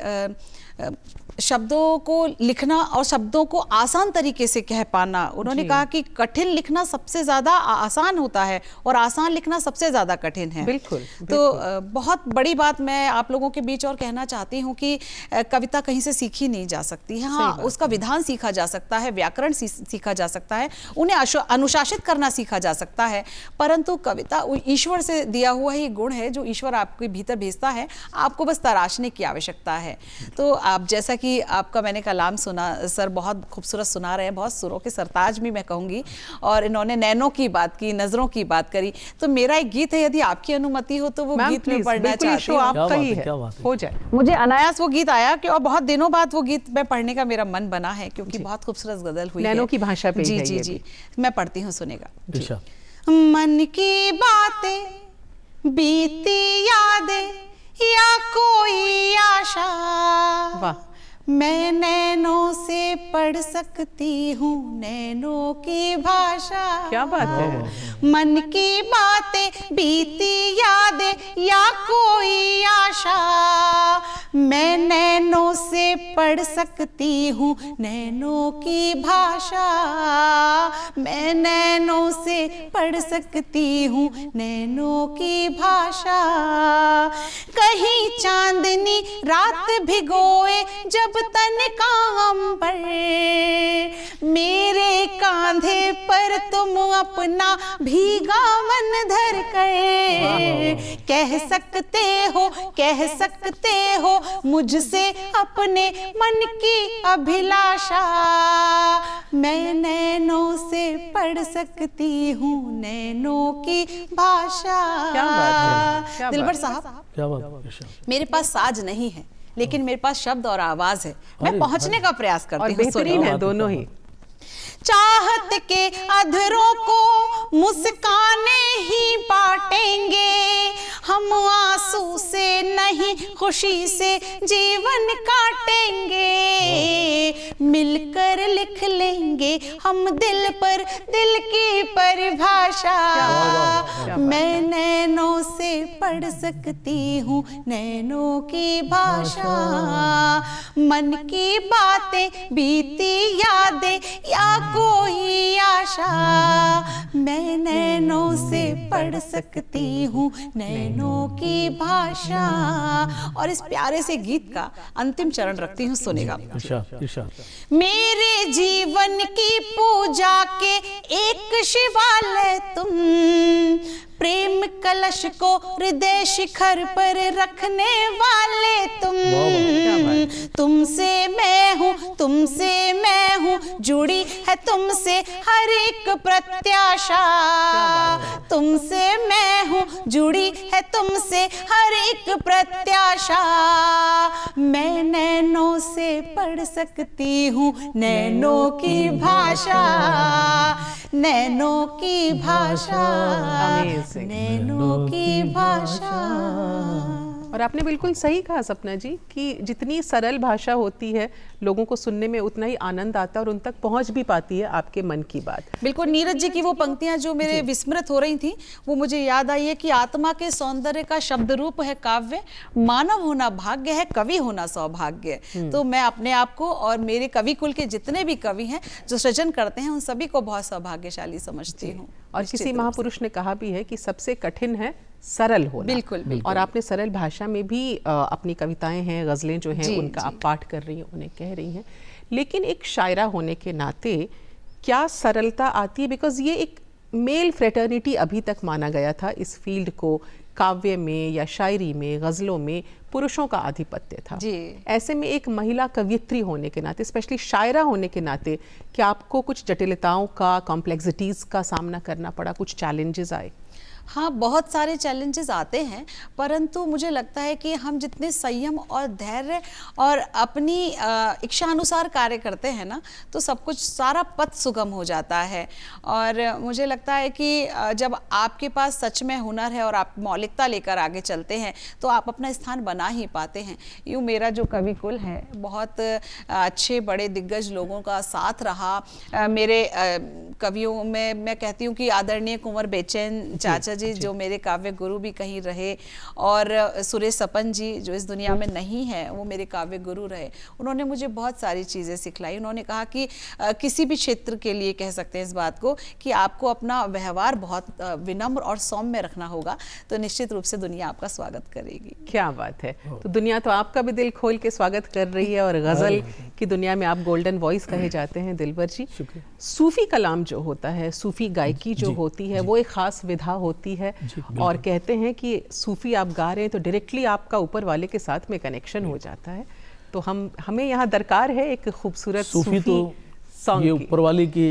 Speaker 2: शब्दों को लिखना और शब्दों को आसान तरीके से कह पाना। उन्होंने कहा कि कठिन लिखना सबसे ज़्यादा आसान होता है और आसान लिखना सबसे ज़्यादा कठिन है।
Speaker 1: बिल्कुल,
Speaker 2: तो बहुत बड़ी बात मैं आप लोगों के बीच और कहना चाहती हूँ कि कविता कहीं से सीखी नहीं जा सकती है। हाँ, उसका विधान सीखा जा सकता है, व्याकरण सीखा जा सकता है, उन्हें अनुशासित करना सीखा जा सकता है, परंतु कविता ईश्वर से दिया हुआ ही गुण है जो ईश्वर आपके भीतर भेजता है, आपको बस तराशने की आवश्यकता है। तो आप जैसा कि कि आपका मैंने कलाम सुना, सर बहुत खूबसूरत सुना रहे हैं, बहुत सुरों के सरताज भी मैं कहूँगी, और इन्होंने नैनों की बात की, नज़रों की बात करी, तो मेरा एक गीत है, यदि आपकी अनुमति हो तो वो गीत मैं पढ़ना चाहती हूँ।
Speaker 1: आपका ही है, हो जाए।
Speaker 2: मुझे अनायास वो गीत आया कि और बहुत दिनों बाद वो गीत मैं पढ़ने का मेरा मन बना है, क्योंकि बहुत खूबसूरत गजल हुई है,
Speaker 1: नैनों की भाषा पे।
Speaker 2: जी जी जी, मैं पढ़ती हूँ, सुनेगा।
Speaker 3: मन
Speaker 2: की बातें, बीती यादें या कोई आशा,
Speaker 1: वाह,
Speaker 2: मैं नैनों से पढ़ सकती हूँ नैनों की भाषा।
Speaker 1: क्या बात है।
Speaker 2: मन की बातें, बीती यादें या कोई आशा, मैं नैनों से पढ़ सकती हूँ नैनों की भाषा, मैं नैनों से पढ़ सकती हूँ नैनों की भाषा। कहीं चांदनी रात भिगोए जब तन काम पर, मेरे कांधे पर तुम अपना भीगा मन धर कर कह सकते हो मुझसे अपने मन की अभिलाषा, मैं नैनों से पढ़ सकती हूँ नैनों की भाषा।
Speaker 1: क्या बात है,
Speaker 2: दिलबर साहब,
Speaker 3: क्या बात।
Speaker 2: मेरे पास साज नहीं है, लेकिन मेरे पास शब्द और आवाज है, मैं पहुंचने का प्रयास करती हूँ।
Speaker 1: बेहतरीन है दोनों ही।
Speaker 2: चाहत के अधरों को मुस्काने ही बांटेंगे, हम आंसू से नहीं खुशी से जीवन काटेंगे, मिलकर लिख लेंगे हम दिल पर दिल की परिभाषा, मैं नैनों से पढ़ सकती हूँ नैनों की भाषा। मन की बातें, बीती यादें या कोई आशा, मैं नैनों से पढ़ सकती हूँ नैनों की भाषा। और इस प्यारे से गीत का अंतिम चरण रखती हूँ, सुनेगा। मेरे जीवन की पूजा के एक शिवालय तुम, प्रेम कलश को हृदय शिखर पर रखने वाले तुम, तुमसे मैं हूँ जुड़ी है तुमसे हर एक प्रत्याशा, तुमसे मैं हूँ जुड़ी है तुमसे हर एक प्रत्याशा, मैं नैनों से पढ़ सकती हूँ नैनों की भाषा, नैनों की भाषा, नैनों की भाषा।
Speaker 1: और आपने बिल्कुल सही कहा सपना जी कि जितनी सरल भाषा होती है लोगों को सुनने में उतना ही आनंद आता है और उन तक पहुंच भी पाती है आपके मन की बात।
Speaker 2: बिल्कुल, नीरज जी की वो पंक्तियां जो मेरे विस्मृत हो रही थी वो मुझे याद आई है कि आत्मा के सौंदर्य का शब्द रूप है काव्य, मानव होना भाग्य है, कवि होना सौभाग्य। तो मैं अपने आप को और मेरे कवि कुल के जितने भी कवि हैं जो सृजन करते हैं उन सभी को बहुत सौभाग्यशाली समझती हूँ।
Speaker 1: और किसी महापुरुष ने कहा भी है कि सबसे कठिन है सरल होना।
Speaker 2: बिल्कुल, बिल्कुल।
Speaker 1: और आपने सरल भाषा में भी अपनी कविताएं हैं, गज़लें जो हैं उनका आप पाठ कर रही हैं, उन्हें कह रही हैं। लेकिन एक शायरा होने के नाते क्या सरलता आती है? बिकॉज ये एक मेल फ्रेटर्निटी अभी तक माना गया था इस फील्ड को, काव्य में या शायरी में, गज़लों में पुरुषों का आधिपत्य था जी। ऐसे में एक महिला कवियत्री होने के नाते, स्पेशली शायरा होने के नाते, क्या आपको कुछ जटिलताओं का, कॉम्प्लेक्सिटीज़ का सामना करना पड़ा? कुछ चैलेंजेस आए?
Speaker 2: हाँ, बहुत सारे चैलेंजेस आते हैं, परंतु मुझे लगता है कि हम जितने संयम और धैर्य और अपनी इच्छानुसार कार्य करते हैं ना, तो सब कुछ, सारा पथ सुगम हो जाता है। और मुझे लगता है कि जब आपके पास सच में हुनर है और आप मौलिकता लेकर आगे चलते हैं तो आप अपना स्थान बना ही पाते हैं। यूँ मेरा जो कवि कुल है बहुत अच्छे बड़े दिग्गज लोगों का साथ रहा। मेरे कवियों में मैं कहती हूँ कि आदरणीय कुंवर बेचैन चाचा जी जो मेरे काव्य गुरु भी कहीं रहे, और सुरेश सपन जी जो इस दुनिया में नहीं है वो मेरे काव्य गुरु रहे। उन्होंने मुझे बहुत सारी चीज़ें सिखलाई। उन्होंने कहा कि किसी भी क्षेत्र के लिए कह सकते हैं इस बात को कि आपको अपना व्यवहार बहुत विनम्र और सौम्य रखना होगा, तो निश्चित रूप से दुनिया आपका स्वागत करेगी।
Speaker 1: क्या बात है। तो दुनिया तो आपका भी दिल खोल के स्वागत कर रही है, और गज़ल की दुनिया में आप गोल्डन वॉइस कहे जाते हैं दिलबर जी। सूफी कलाम जो होता है, सूफी गायकी जो होती है, वो एक ख़ास विधा होती है, और कहते हैं कि सूफी आप गा रहे हैं तो डायरेक्टली आपका ऊपर वाले के साथ में कनेक्शन हो जाता है। तो हमें यहाँ दरकार है एक खूबसूरत
Speaker 3: सूफी तो
Speaker 1: सॉन्ग
Speaker 3: ये
Speaker 1: की।
Speaker 3: ऊपर वाले के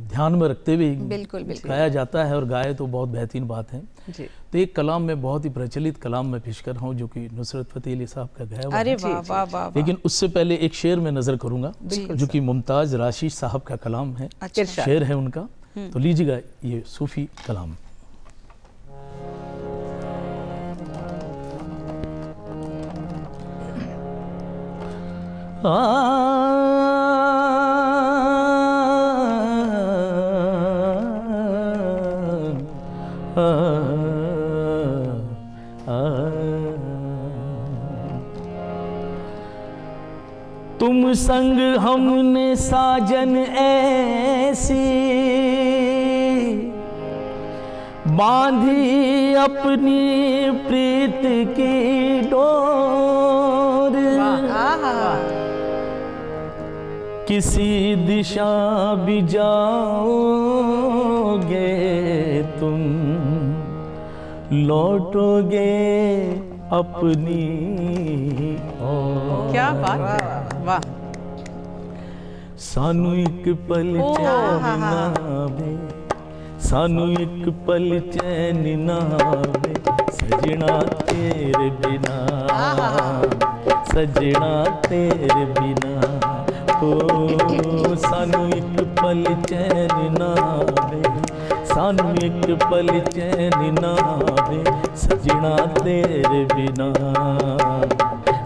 Speaker 3: ध्यान में रखते हुए
Speaker 2: बिल्कुल, बिल्कुल।
Speaker 3: गाया जाता है, और गाए तो बहुत बेहतरीन बात है।
Speaker 1: जी।
Speaker 3: तो एक कलाम में, बहुत ही प्रचलित कलाम में पेश कर रहा हूँ, जो कि नुसरत फ़तेह अली साहब का गाया हुआ
Speaker 2: अरे
Speaker 3: है।
Speaker 2: वाह वाह वाह वाह।
Speaker 3: लेकिन उससे पहले एक शेर में नज़र करूँगा,
Speaker 2: बिल्कुल
Speaker 3: जो कि मुमताज़ राशि साहब का कलाम है,
Speaker 2: अच्छा।
Speaker 1: इरशाद।
Speaker 3: शेर है उनका। तो लीजिएगा ये सूफी कलाम। तुम संग हमने साजन ऐसी बांधी अपनी प्रीत की डोर, किसी दिशा भी जाओगे तुम, लौटोगे अपनी ओर।
Speaker 1: क्या बात, वाह।
Speaker 3: सानू एक पल चैन ना आवे, सानू एक पल चैन ना आवे, सजना तेरे बिना, सजना तेरे बिना। ओ सानू एक पल चैन ना आवे, सानू एक पल चैन ना आवे, सजना तेरे बिना,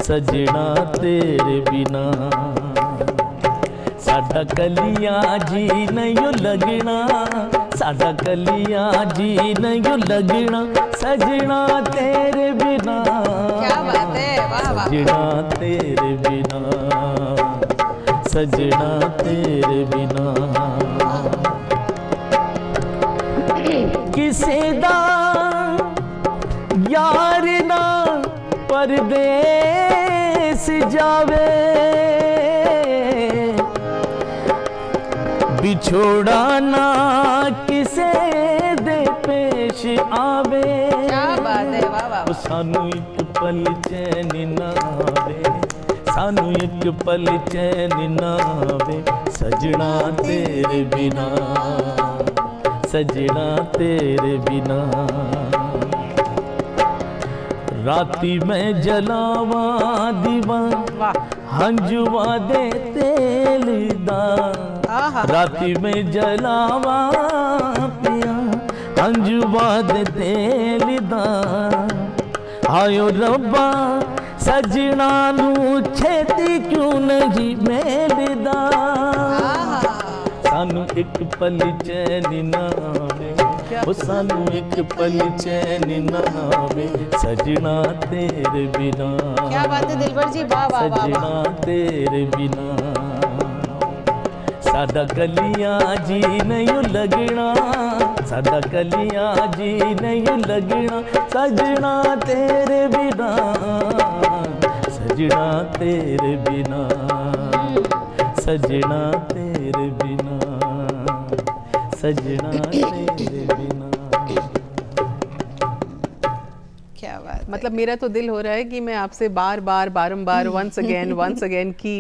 Speaker 3: सजना तेरे बिना। साडा कलियां जी नहीं लगना, साडा कलियां जी नहीं लगना, सजना तेरे बिना।
Speaker 2: क्या बात है, वाह वाह।
Speaker 3: सजना तेरे बिना, सजना तेरे बिना। किसे दा यार ना परदेस जावे, बिछोड़ा ना किसे दे पेश आवे।
Speaker 2: क्या बात है, वाह वाह।
Speaker 3: सानू एक पल चैन ना आवे, सानू एक पल चैन ना आवे, सजना तेरे बिना, सजना तेरे बिना। राती में जलावा दीवा, हंजुआ दे तेल दा, राती में जलावा पिया, हंजुआ दे तेल दा। आयो रब्बा सजना नू छेती क्यों नहीं मेलदा, सानू एक पल चैन ना आवे, ओ सानू एक पल चैन ना आवे, सजना तेरे बिना।
Speaker 2: क्या बात है दिलबर जी, वाह वाह वाह।
Speaker 3: सजना तेरे बिना। साडा कलियां जी नहीं लगना, साडा कलियां जी नहीं लगना, सजना तेरे बिना, सजना तेरे बिना, सजना तेरे बिना, सजना तेरे बिना।
Speaker 2: क्या बात है।
Speaker 1: मतलब मेरा तो दिल हो रहा है कि मैं आपसे बार बार बारंबार वंस अगेन की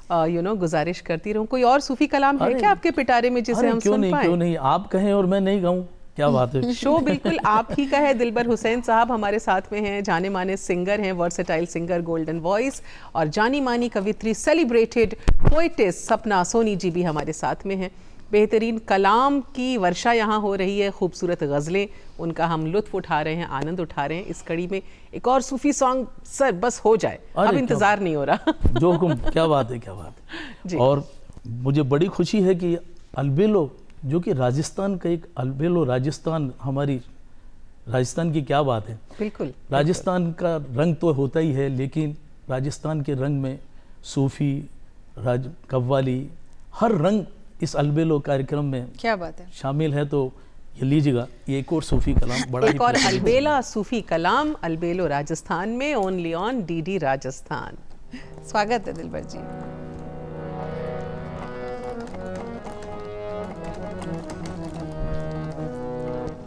Speaker 1: गुजारिश करती रहूं। कोई और सूफी कलाम है क्या आपके पिटारे में जिसे हम सुन पाएं?
Speaker 3: क्यों नहीं, आप कहें और मैं नहीं गाऊं, क्या बात है।
Speaker 1: शो बिल्कुल आप ही का है। दिलबर हुसैन साहब हमारे साथ में हैं, जाने माने सिंगर हैं, वर्सेटाइल सिंगर, गोल्डन वॉइस, और जानी मानी कवित्री, सेलिब्रेटेड पोएटिस सपना सोनी जी भी हमारे साथ में हैं। बेहतरीन कलाम की वर्षा यहाँ हो रही है, खूबसूरत गज़लें, उनका हम लुत्फ़ उठा रहे हैं, आनंद उठा रहे हैं। इस कड़ी में एक और सूफ़ी सॉन्ग सर बस हो जाए, अब इंतज़ार नहीं हो रहा।
Speaker 3: जो हुकुम, क्या बात है, क्या बात है। और मुझे बड़ी खुशी है कि अलबेलो, जो कि राजस्थान का एक अलबेलो, राजस्थान, हमारी राजस्थान की क्या बात है।
Speaker 1: बिल्कुल,
Speaker 3: राजस्थान का रंग तो होता ही है, लेकिन राजस्थान के रंग में सूफ़ी, कव्वाली, हर रंग इस अलबेलो कार्यक्रम में
Speaker 2: क्या बात है,
Speaker 3: शामिल है। तो ये लीजिएगा, ये एक और सूफी कलाम, बड़ा
Speaker 1: एक और अलबेला सूफी कलाम, अलबेलो राजस्थान में, ओनली ऑन डीडी राजस्थान।
Speaker 2: स्वागत है दिलबर जी।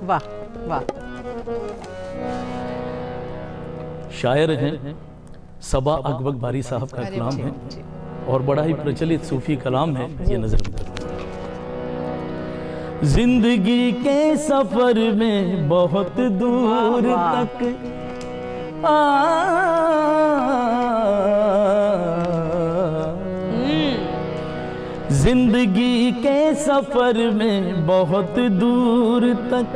Speaker 1: वाह वाह।
Speaker 3: शायर हैं सबा अकबर बारी साहब का कलाम है और बड़ा ही प्रचलित सूफी कलाम है, ये नजर में करूंगा। जिंदगी के सफर में बहुत दूर तक जिंदगी के सफर में बहुत दूर तक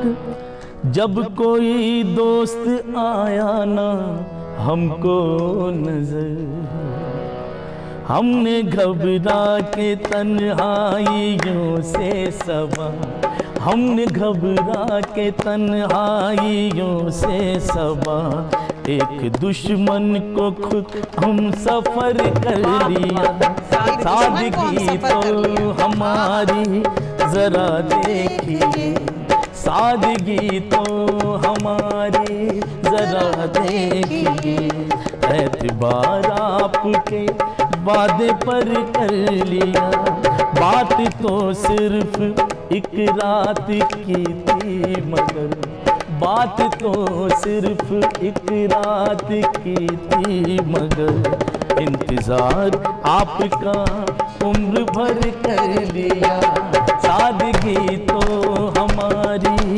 Speaker 3: जब कोई दोस्त आया ना हमको नजर, हमने घबरा के तन्हाइयों से सबा, हमने घबरा के तन्हाइयों से सबा, एक दुश्मन को खुद हम सफर कर लिया। सादगी तो हमारी जरा देखिए, सादगी तो हमारी जरा देखिए, एतबार आपके वादे पर कर लिया। बात तो सिर्फ एक रात की थी मगर, बात तो सिर्फ एक रात की थी मगर, इंतजार आपका उम्र भर कर लिया। सादगी तो हमारी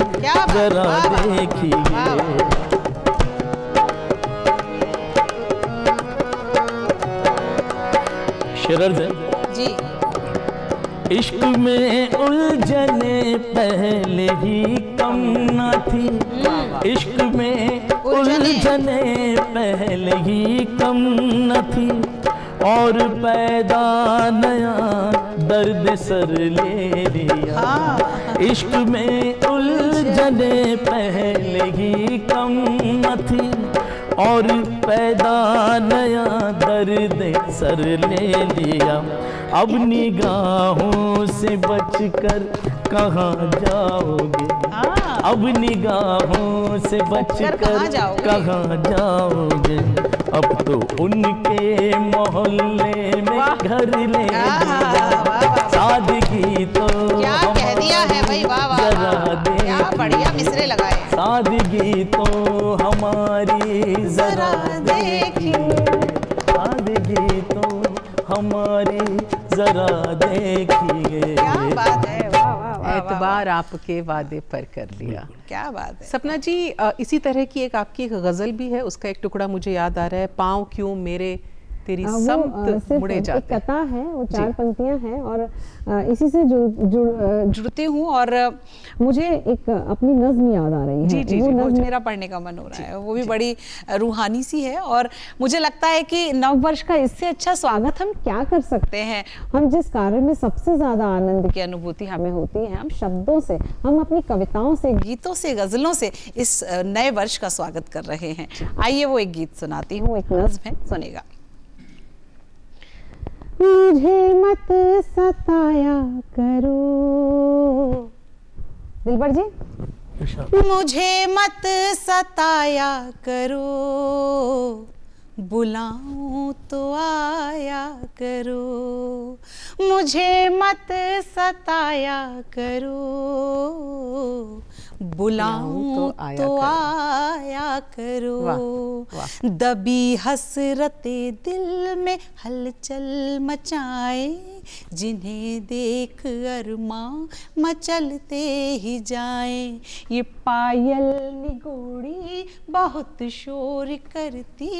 Speaker 3: जरा देखिए। शरद
Speaker 2: जी।
Speaker 3: इश्क में उलझने पहले ही कम न थी, इश्क में उलझने पहले ही कम न थी, और पैदा नया दर्द सर ले लिया। इश्क में उलझने पहले ही कम न थी, और पैदा नया दर्द सर ले लिया। अब निगाहों से बचकर कहाँ जाओगे, अब निगाहों से बचकर कहाँ जाओगे, अब तो उनके मोहल्ले में घर ले लिया। सादगी तो
Speaker 2: क्या कह दिया है भाई, वाह वाह, क्या बढ़िया मिसरे लगाए।
Speaker 3: सादगी तो हमारी जरा देखिए, सादगी तो हमारी जरा देखिए।
Speaker 2: क्या बात है, वाह वाह वाह।
Speaker 1: एतबार आपके वादे पर कर लिया।
Speaker 2: क्या बात है
Speaker 1: सपना जी। इसी तरह की एक आपकी एक गजल भी है, उसका एक टुकड़ा मुझे याद आ रहा है, पाँव क्यों मेरे तेरी समत मुड़े जाते।
Speaker 4: कथा है, वो 4 पंक्तियां हैं और इसी से
Speaker 2: जुड़ती हूँ और
Speaker 4: मुझे एक अपनी नज्म याद आ रही है।
Speaker 2: जी, वो नज्म मेरा पढ़ने का मन हो रहा है, वो भी बड़ी रूहानी सी है और मुझे लगता है कि नववर्ष का इससे अच्छा स्वागत हम क्या कर सकते हैं।
Speaker 4: हम जिस कार्य में सबसे ज्यादा आनंद
Speaker 2: की अनुभूति हमें होती है,
Speaker 4: हम शब्दों से, हम अपनी कविताओं से,
Speaker 2: गीतों से, गजलों से इस नए वर्ष का स्वागत कर रहे हैं। आइए वो एक गीत सुनाती हूँ, एक नज्म है, सुनेगा।
Speaker 4: मुझे मत सताया करो, दिलबर जी।
Speaker 2: मुझे मत सताया करो, बुलाऊं तो आया करो, मुझे मत सताया करो, बुलाऊं तो आया करो। दबी हसरते दिल में हलचल मचाए, जिन्हें देख अरमां मचलते ही जाए। ये पायल निगोड़ी बहुत शोर करती,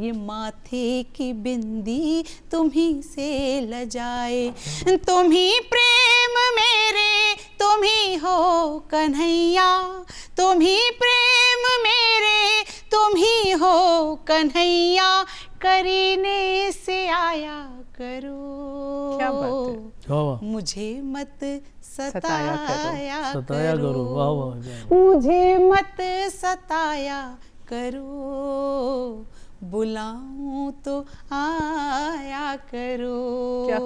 Speaker 2: ये माथे की बिंदी तुम्हीं से लजाए। तुम ही प्रेम मेरे, तुम ही हो कन्हैया, तुम ही प्रेम मेरे, तुम ही हो कन्हैया, करीने से आया करो।
Speaker 1: क्या बात है।
Speaker 2: मुझे मत सताया
Speaker 3: करो, वाह वाह।
Speaker 2: मुझे मत सताया करो, बुलाऊं तो आया करो।
Speaker 1: क्या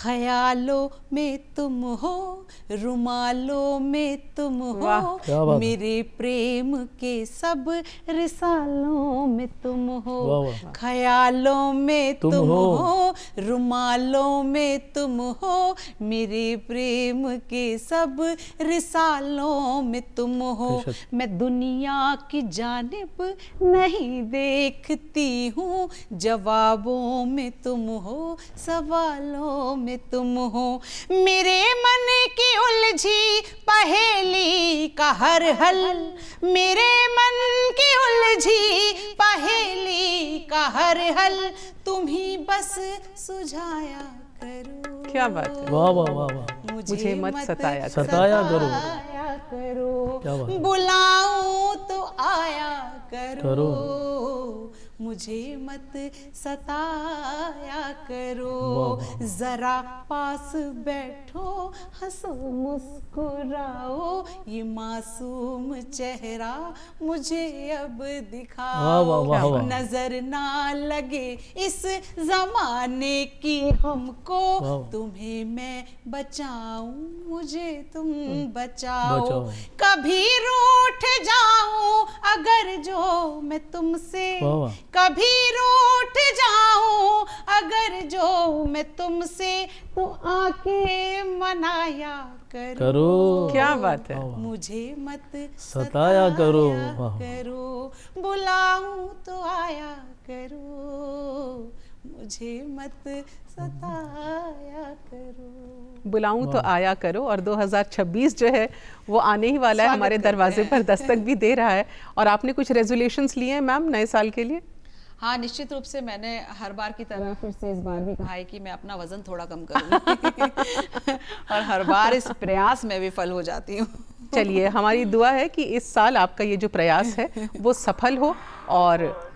Speaker 2: ख्यालों में तुम हो, रुमालों में तुम
Speaker 1: वाह,
Speaker 2: हो,
Speaker 3: क्या बात है।
Speaker 2: मेरे प्रेम के सब रिसालों में तुम हो।
Speaker 3: वाह, वाह।
Speaker 2: ख्यालों में
Speaker 3: तुम
Speaker 2: तुम
Speaker 3: हो।
Speaker 2: हो, रुमालों में तुम हो, मेरे प्रेम के सब रिसालों में तुम हो।
Speaker 3: बेशक।
Speaker 2: मैं दुनिया की जानिब नहीं देखती हूँ, जवाबों में तुम हो, सवालों में तुम हो। मेरे मन की उलझी पहेली का हर हल, मेरे मन की उलझी पहेली का हर हल, तुम ही बस सुझाया करो।
Speaker 1: क्या बात है।
Speaker 3: वाह वाह वाह वाह।
Speaker 1: मुझे मत सताया करो।
Speaker 3: सताया करो।
Speaker 2: सताया करो।
Speaker 3: क्या बात है।
Speaker 2: बुलाऊं तो आया करो,
Speaker 3: करो।
Speaker 2: मुझे मत सताया करो।
Speaker 3: वाह।
Speaker 2: जरा पास बैठो, हंसो मुस्कुराओ, ये मासूम चेहरा मुझे अब
Speaker 3: वाह,
Speaker 2: दिखाओ।
Speaker 3: वाह, वाह, वाह।
Speaker 2: नजर ना लगे इस जमाने की हमको,
Speaker 3: वाह।
Speaker 2: तुम्हें मैं बचाऊं, मुझे तुम बचाओ।
Speaker 3: बचाओ।
Speaker 2: कभी रूठ जाऊं अगर जो मैं तुमसे,
Speaker 3: वाह, वाह।
Speaker 2: कभी रूठ जाऊं अगर जो मैं तुमसे, तो आके मनाया करो।
Speaker 3: करो।
Speaker 1: क्या बात है।
Speaker 3: वाह, वाह।
Speaker 2: मुझे मत
Speaker 3: सताया करो। वाह।
Speaker 2: करो, बुलाऊं तो आया करो, मुझे मत सताया करो।
Speaker 1: बुलाऊं तो आया करो। और 2026 जो है वो आने ही वाला है,
Speaker 2: स्वागत
Speaker 1: हमारे
Speaker 2: करते
Speaker 1: दरवाजे
Speaker 2: हैं।
Speaker 1: पर दस्तक भी दे रहा है। और आपने कुछ रेजोल्यूशंस लिए हैं मैम नए साल के लिए?
Speaker 2: हाँ, निश्चित रूप से मैंने हर बार की तरह
Speaker 4: फिर से इस बार भी
Speaker 2: कहा है कि मैं अपना वजन थोड़ा कम करूंगी और हर बार इस प्रयास में विफल हो जाती हूँ।
Speaker 1: चलिए, हमारी दुआ है कि इस साल आपका ये जो प्रयास है वो सफल हो। और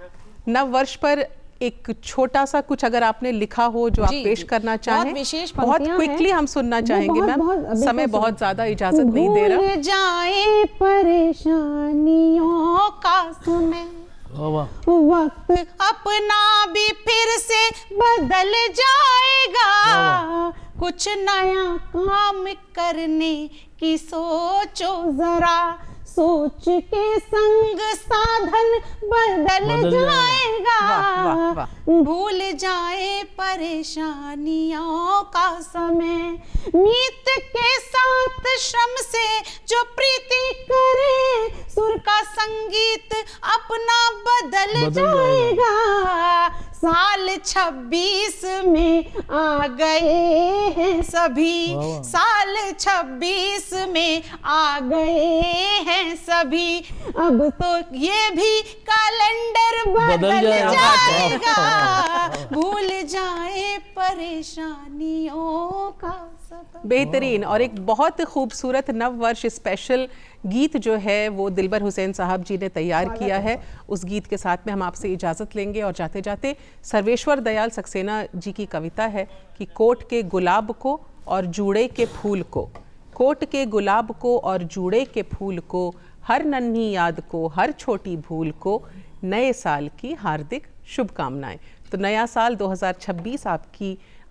Speaker 1: नव वर्ष पर एक छोटा सा कुछ अगर आपने लिखा हो जो आप
Speaker 2: जी,
Speaker 1: पेश
Speaker 2: जी।
Speaker 1: करना
Speaker 2: बहुत
Speaker 1: चाहें,
Speaker 2: विशेष
Speaker 1: बहुत
Speaker 4: पंक्तियां
Speaker 1: क्विकली
Speaker 4: हैं।
Speaker 1: हम सुनना
Speaker 4: वो
Speaker 1: चाहेंगे
Speaker 4: बहुत-
Speaker 1: मैम।
Speaker 4: बहुत- अभी
Speaker 1: समय
Speaker 4: तो
Speaker 1: बहुत ज्यादा इजाजत नहीं दे रहा।
Speaker 2: भूल जाए परेशानियों का समय,
Speaker 3: वाह वाह।
Speaker 4: वक्त
Speaker 2: अपना भी फिर से बदल जाएगा, कुछ नया काम करने की सोचो जरा, सोच के संग साधन बदल
Speaker 3: बदल
Speaker 2: जाएगा।
Speaker 1: वाह, वाह, वाह।
Speaker 2: भूल जाए परेशानियों का समय, मीत के साथ श्रम से जो प्रीति करे, सुर का संगीत अपना बदल जाएगा। साल 26 में आ गए हैं सभी,
Speaker 3: वाह, वाह।
Speaker 2: साल 26 में आ गए हैं सभी, अब तो ये भी कैलेंडर बदल
Speaker 3: जाएगा।
Speaker 2: जाएगा। भूल जाए परेशानियों का सबक।
Speaker 1: बेहतरीन। और एक बहुत खूबसूरत नव वर्ष स्पेशल गीत जो है वो दिलबर हुसैन साहब जी ने तैयार किया है। उस गीत के साथ में हम आपसे इजाज़त लेंगे और जाते जाते सर्वेश्वर दयाल सक्सेना जी की कविता है कि कोट के गुलाब को और जूड़े के फूल को, कोट के गुलाब को और जूड़े के फूल को, हर नन्ही याद को, हर छोटी भूल को, नए साल की हार्दिक शुभकामनाएं। तो नया साल 2026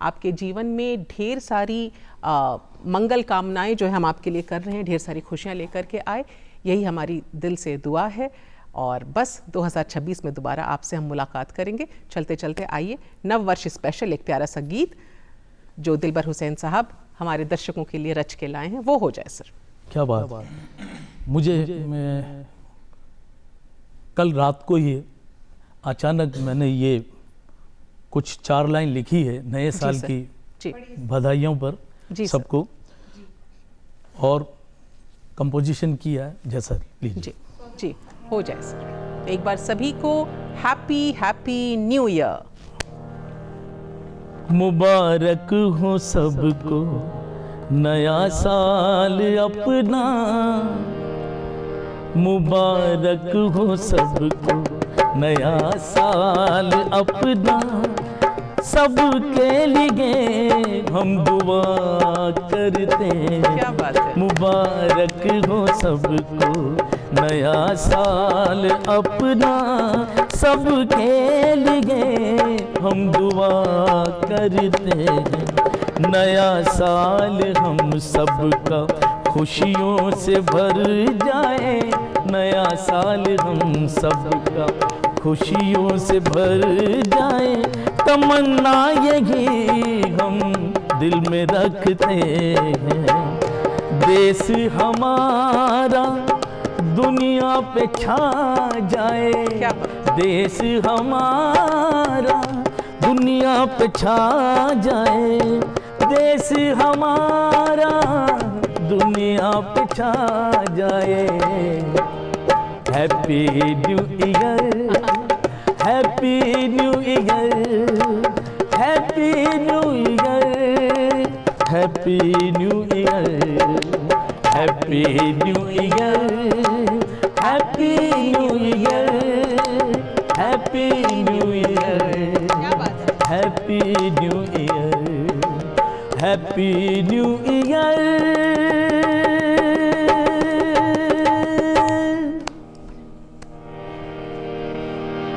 Speaker 1: आपके जीवन में ढेर सारी मंगल कामनाएं जो है हम आपके लिए कर रहे हैं, ढेर सारी खुशियां लेकर के आए, यही हमारी दिल से दुआ है। और बस 2026 में दोबारा आपसे हम मुलाकात करेंगे। चलते चलते आइए नव वर्ष स्पेशल एक प्यारा सा गीत जो दिलबर हुसैन साहब हमारे दर्शकों के लिए रच के लाए हैं वो हो जाए सर।
Speaker 3: क्या बात। मुझे मैं कल रात को ही अचानक मैंने ये कुछ 4 लाइन लिखी है नए साल
Speaker 1: सर।
Speaker 3: की
Speaker 1: जी
Speaker 3: बधाइयों पर
Speaker 1: जी सर।
Speaker 3: सबको, और कंपोजिशन किया है जैसा लीजिए।
Speaker 1: जी जी हो जाए सर। एक बार सभी को हैप्पी हैप्पी न्यू ईयर।
Speaker 3: मुबारक हो सबको नया साल अपना, मुबारक हो सबको नया साल अपना, सबके लिए हम दुआ करते हैं।
Speaker 1: क्या बात है।
Speaker 3: मुबारक हो सबको नया साल अपना, सबके लिए हम दुआ करते हैं। नया साल हम सबका खुशियों से भर जाए, नया साल हम सबका खुशियों से भर जाए, तमन्ना यही हम दिल में रखते हैं। देश हमारा दुनिया पे छा जाए, देश हमारा दुनिया पे छा जाए, देश हमारा दुनिया पे छा जाए। Happy new year, happy new year, happy new year, happy new year, happy new year, happy new year, happy new year, happy new year, happy new year.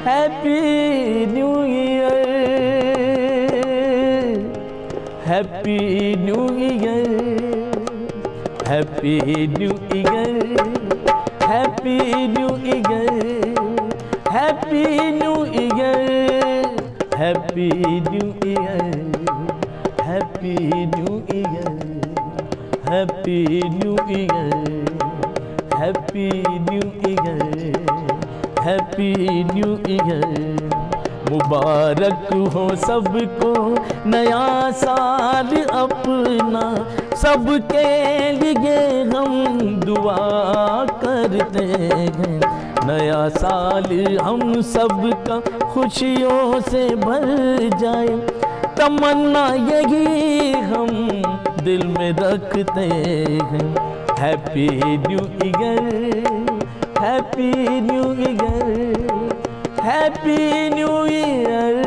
Speaker 3: Happy New Year, Happy New Year, Happy New Year, Happy New Year, Happy New Year, Happy New Year, Happy New Year, Happy New Year, Happy New Year, happy new year. मुबारक हो सबको नया साल अपना, सबके लिए हम दुआ करते हैं। नया साल हम सबका खुशियों से भर जाए, तमन्ना यही हम दिल में रखते हैं। Happy new year, happy new year, happy new year.